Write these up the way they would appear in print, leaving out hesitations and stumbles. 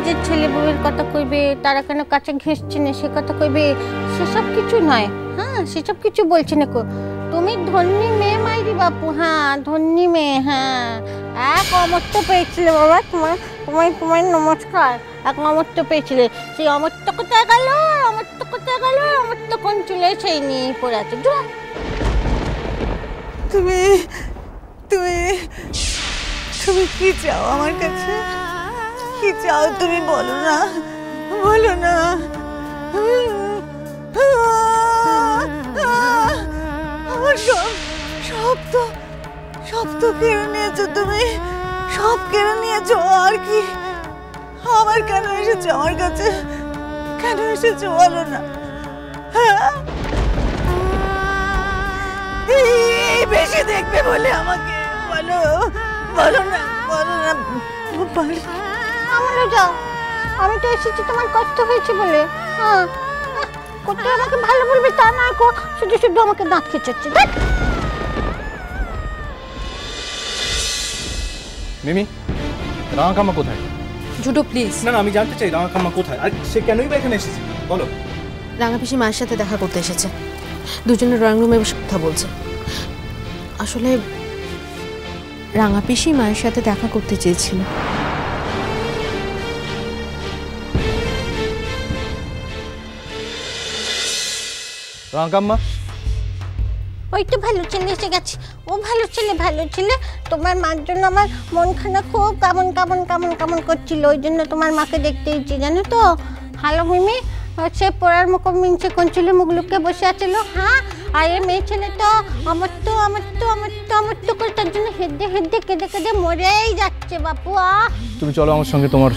যে ছেলে বউয়ের কথা কইবে, তারা কেন কাছে ঘেঁষছে না সে কথা কইবে, সেসব কিছু নয়। হ্যাঁ, সেসব কিছু বলছি না। তুমি ধন্যী মেয়ে মাইরি বাপু, হ্যাঁ ধন্যী মেয়ে। হ্যাঁ, এক অমর্ত্য পেয়েছিলে বাবা, তোমার তোমার তোমার নমস্কার। এক অমর্ত্য পেয়েছিলে, সেই অমর্ত্য কোথায় গেল, অমর্ত্য কোথায় গেল, অমর্ত্য কোন চুলে সেই নিয়ে পড়ে আছে। তুমি তুমি তুমি কি চাও আমার কাছে? কি চাও তুমি বলো না, বলো না। আমার সব তো কেড়ে নিয়েছো তুমি, সব কেড়ে নিয়েছো। আর কি? আবার কেন এসেছো আমার কাছে? কেন এসেছো বলো না? বেশি দেখবে বলে আমাকে বলো, বলো না, বলো না। আমারও যাও, আমি তো এসেছি তোমার কষ্ট হয়েছে বলে। হ্যাঁ, কোথায় আমাকে ভালো বলবে তা না, শুধু শুধু আমাকে দাঁত খেঁচাচ্ছে। মিমি, রাঙাকাম্মা কোথায়? Judo please. না না, আমি জানতে চাই রাঙাকাম্মা কোথায়, আর সে কেনই বা এখানে এসেছে বলো। রাঙা পিসি মায়ের সাথে দেখা করতে এসেছে, দুজনে ড্রয়িং রুমে বসে কথা বলছে। আসলে রাঙা পিসি মায়ের সাথে দেখা করতে চেয়েছিল। রাঙাকাম্মা, ওই তো ভালো ছেলে এসে গেছে। ও ভালো ছেলে, ভালো ছেলে। তোমার মার জন্য আমার মনখানা খুব কেমন কেমন কেমন কেমন করছিল, ওই জন্য তোমার মাকে দেখতে ইচ্ছে, জানো তো। হ্যালো মিমি, সে পড়ার মুখ মিনছে কোন ছেলে মুখ লুকিয়ে বসে আছিল। হ্যাঁ, আর এই মেয়ে ছেলে তো আমার তো করে তার জন্য হেদে হেদে কেঁদে কেঁদে মরেই যাচ্ছে বাপু। তুমি চলো আমার সঙ্গে, তোমার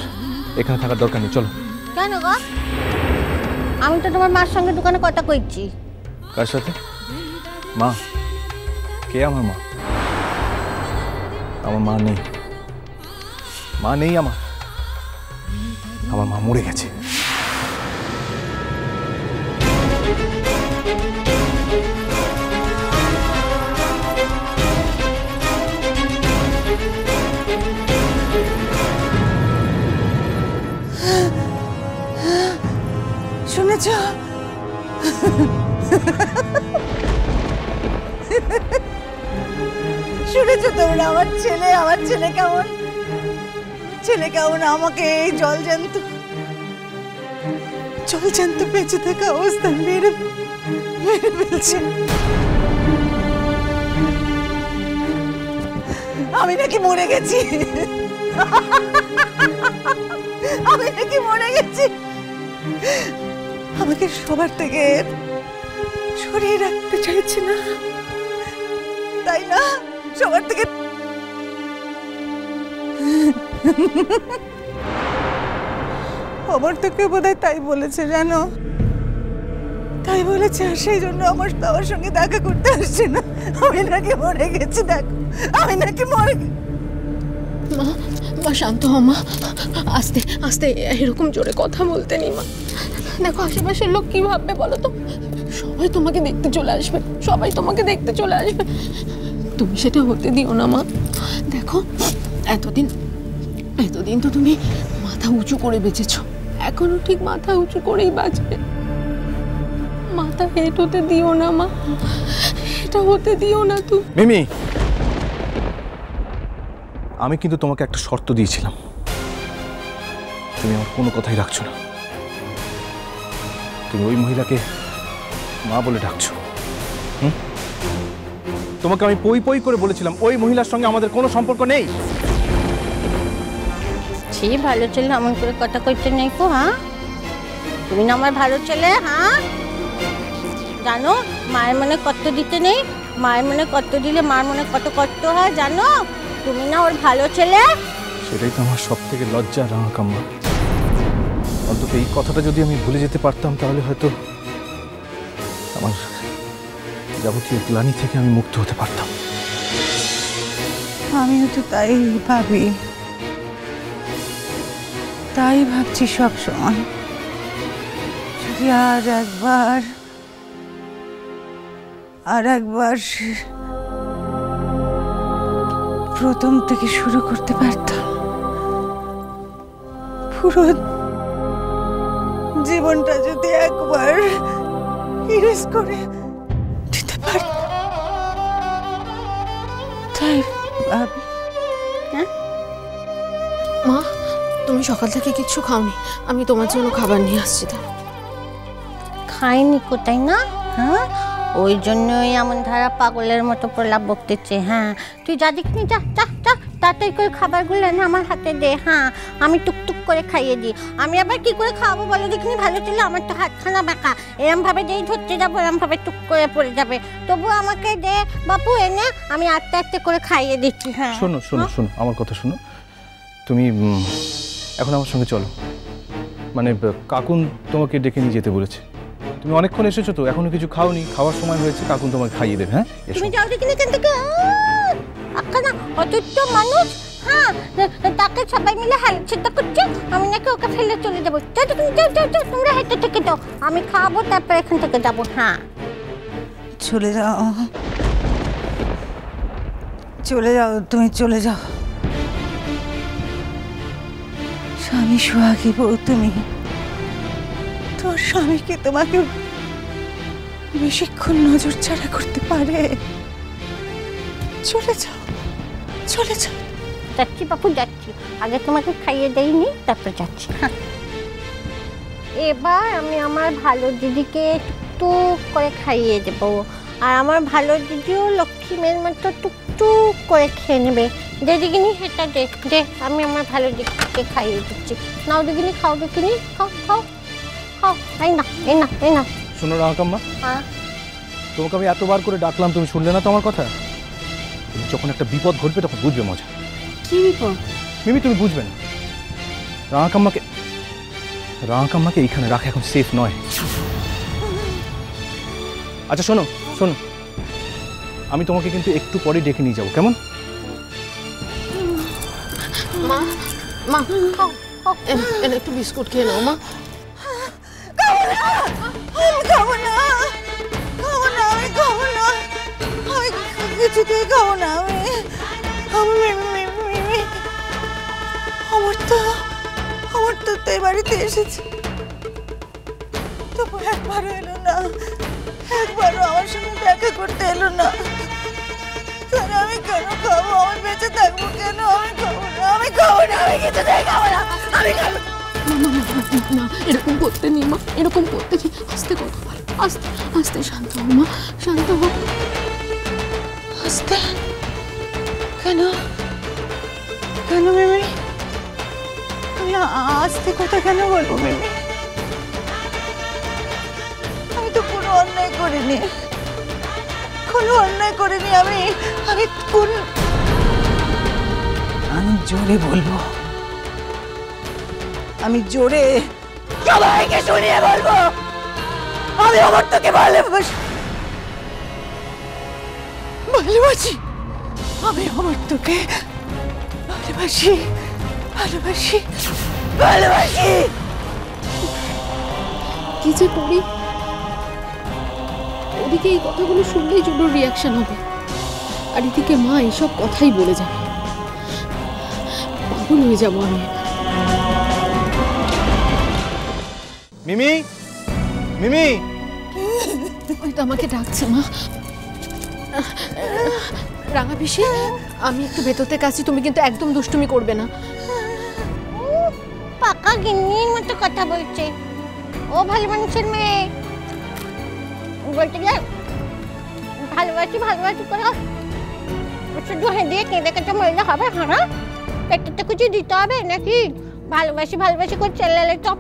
এখানে থাকার দরকার নেই, চলো। কেন গো? আমি তো তোমার মার সঙ্গে দোকানে কথা কইছি। কার সাথে? মা? কে আমার মা? আমার মা নেই, মা নেই আমার মা মরে গেছে। শুনেছ? শুনেছো তোমরা? আমার ছেলে কেমন আমাকে এই জলজ্যান্ত বেঁচে থাকা অবস্থা মেরে ফেলছে। আমি নাকি মরে গেছি, আমাকে সবার থেকে সরিয়ে রাখতে চাইছে না, তাই না? সবার থেকে খবর তোকে বোধহয় তাই বলেছে, জানো? তাই বলেছে, আর সেই জন্য আমার বাবার সঙ্গে দেখা করতে আসছে না। আমি নাকি মরে গেছি, দেখো আমি নাকি মরে গেছি। মা শান্ত হও মা, আস্তে আস্তে, এরকম জোরে কথা বলতে নেই মা। দেখো আশেপাশের লোক কি ভাববে বলো তো? সবাই তোমাকে দেখতে চলে আসবে, সবাই তোমাকে দেখতে চলে আসবে। তুমি সেটা হতে দিও না মা। দেখো এতদিন তো তুমি মাথা উঁচু করে বেঁচেছো, এখনো ঠিক মাথা উঁচু করেই বাঁচবে। মাথা হেঁট হতে দিও না মা, এটা হতে দিও না তুমি। মিমি, আমি কিন্তু তোমাকে একটা শর্ত দিয়েছিলাম, তুমি আমার কোনো কথাই রাখছো না। তুমি ওই মহিলাকে মা বলে ডাকছো। তোমাকে আমি পই পই করে বলেছিলাম ওই মহিলার সঙ্গে আমাদের কোনো সম্পর্ক নেই। ছি, ভালো ছেলে এমন করে কথা কইতে নেই কো। হ্যাঁ, তুমি না আমার ভালো ছেলে। হ্যাঁ, জানো মায়ের মনে কষ্ট দিতে নেই, মায়ের মনে কষ্ট দিলে মার মনে কত কষ্ট হয় জানো? তুমি না ওর ভালো ছেলে। সেটাই তো আমার সব থেকে লজ্জা রাঙাকাম্মা। অন্তত এই কথাটা যদি আমি ভুলে যেতে পারতাম তাহলে হয়তো আমার যাবতীয় গ্লানি থেকে আমি মুক্ত হতে পারতাম। আমিও তো তাই ভাবি, তাই ভাবছি সব সময়। যদি আর একবার প্রথম থেকে শুরু করতে পারতাম, পুরো জীবনটা যদি একবার ইরেজ করে দিতে পারি তাই ভাবি। হ্যাঁ মা, তুমি সকাল থেকে কিচ্ছু খাওনি, আমি তোমার জন্য খাবার নিয়ে আসছি। তাহলে খাইনি কোথায় না, হ্যাঁ ওই জন্যই এমন ধারা পাগলের মতো প্রলাপ বকতেছে। হ্যাঁ তুই যা দেখনি, যা যা যা তাড়াতাড়ি করে খাবারগুলো না আমার হাতে দে। হ্যাঁ আমি টুকটুক করে খাইয়ে দিই। আমি আবার কি করে খাওয়াবো বলো দেখিনি? ভালো ছিল, আমার তো হাতখানা বাঁকা, এরমভাবে যেই ধরতে যাবো এরমভাবে টুক করে পড়ে যাবে। তবু আমাকে দে বাপু, এনে আমি আস্তে আস্তে করে খাইয়ে দিচ্ছি। হ্যাঁ শোনো শোনো শোনো, আমার কথা শোনো। তুমি এখন আমার সঙ্গে চলো, মানে কাকুন তোমাকে ডেকে নিয়ে যেতে বলেছে। তুমি অনেকক্ষণ এসেছো তো, এখনো কিছু খাওনি, খাওয়ার সময় হয়েছে, কাকুন তোমাকে খাইয়ে দেবে। হ্যাঁ তুমি যাও দেখিনি এখান থেকে। আখানা অতুচ্ছ মানুষ, হ্যাঁ তাকে সবাই মিলে হেলছেটা করছে, আমি নাকি ওকে ফেলে চলে যাবো। যাও তুমি, যাও যাও যাও, তোমরা হেঁটে থেকে যাও, আমি খাবো তারপর এখান থেকে যাবো। হ্যাঁ চলে যাও, চলে যাও, তুমি চলে যাও। স্বামী সোহাগী বউ তুমি, তোর স্বামীকে তোমাকে বেশিক্ষণ নজর ছাড়া করতে পারে? চলে যাও, চলে যাও। যাচ্ছি বাপু যাচ্ছি, আগে তোমাকে খাইয়ে দেইনি তারপর যাচ্ছি। হ্যাঁ এবার আমি আমার ভালো দিদিকে টুকটুক করে খাইয়ে দেবো, আর আমার ভালো দিদিও লক্ষ্মী মেয়ের মতো টুকটুক করে খেয়ে নেবে। দে দিকিনি সেটা দে দে, আমি আমার ভালো দিদিকে খাইয়ে দিচ্ছি। নাও দিকিনি, খাও দিকিনি, খাও খাও খাও। এই না এই না এই না। শোনো রাঙাকাম্মা, হ্যাঁ তোমাকে আমি এতবার করে ডাকলাম, তুমি শুনলে না তো আমার কথা। তুমি যখন একটা বিপদ ঘটবে তখন বুঝবে মজা। কি বিপদ? মিমি তুমি বুঝবে না, রাঙাকাম্মাকে এইখানে রাখা এখন সেফ নয়। আচ্ছা শোনো শোনো, আমি তোমাকে কিন্তু একটু পরে ডেকে নিয়ে যাবো, কেমন? মা, মা খাও খাও, এনে একটু বিস্কুট খেয়ে নাও মা। খাবো না, খাবো না, আমি খাবো না, আমি কিছুতেই খাবো না। আমার তো এই বাড়িতে এসেছে, তবু একবারও এলো না, একবারও আমার সঙ্গে দেখা করতে এলো না। তাহলে আমি কেন খাবো? আমি বেঁচে থাকবো কেন? আমি খাবো না, আমি খাবো না, আমি কিছুতেই খাবো না, আমি খাবো না। না এরকম করতে নেই মা, এরকম করতে নেই। আস্তে কথা বল, আস্তে আস্তে, শান্ত হও মা, শান্ত হও। আস্তে কেন? কেন মিমি? আমি আস্তে কথা কেন বলবো মিমি? আমি তো কোনো অন্যায় করিনি, কোনো অন্যায় করিনি। আমি জোরে বলবো, আমি জোরে সবাইকে শুনিয়ে বলবো, আমি অমর্ত্যকে ভালোবাসি, ভালোবাসি, আমি অমর্ত্যকে ভালোবাসি, ভালোবাসি, ভালোবাসি। কি যে করি, ওদিকে এই কথাগুলো শুনলেই জোর রিয়াকশন হবে, আর এদিকে মা এইসব কথাই বলে যাবে, পাগল হয়ে যাবো আমি। মিমি, মিমি, ওই তো আমাকে ডাকছে মা। রাঙা পিসি, আমি একটু ভেতরতে কাছি, তুমি কিন্তু একদম দুষ্টুমি করবে না। পাকা গিন্নির মতো কথা বলছে, ও ভালো মানুষের মেয়ে। বলতে গেলে ভালোবাসি ভালোবাসি করে শুধু হেঁটে কেঁদে কেটে মহিলা হবে? হ্যাঁ পেটটা কিছু দিতে হবে নাকি? ভালোবাসি ভালোবাসি করে চেল্লালে তো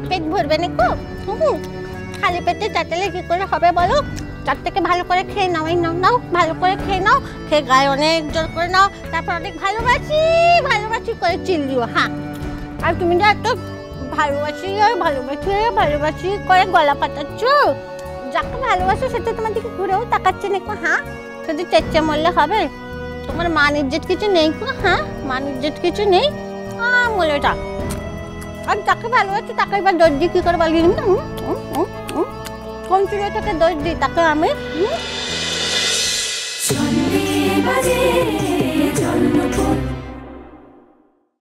পেট ভরবে না কো? খালি পেটে চাটালে কি করে হবে বলো? তার থেকে ভালো করে খেয়ে নাও, এই নাও নাও, ভালো করে খেয়ে নাও, খেয়ে গায়ে অনেক জোর করে নাও, তারপর অনেক ভালোবাসি ভালোবাসি করে চিল্লিও। হ্যাঁ আর তুমি যা এত ভালোবাসি আর ভালোবাসি ভালোবাসি করে গলা পাতাচ্ছ, যাকে ভালোবাসো সেটা তোমার দিকে ঘুরেও তাকাচ্ছে না কো? হ্যাঁ শুধু চেঁচে মরলে হবে? তোমার মান ইজ্জত কিছু নেই কো? হ্যাঁ মান ইজ্জত কিছু নেই মলেটা। আর যাকে ভালোবাসি তাকে এবার দোষ দিই কি করে বলি? কোন চুড়িটাকে দোষ দিই তাকে আমি? চন্দ্রে বাজে জন্মপথ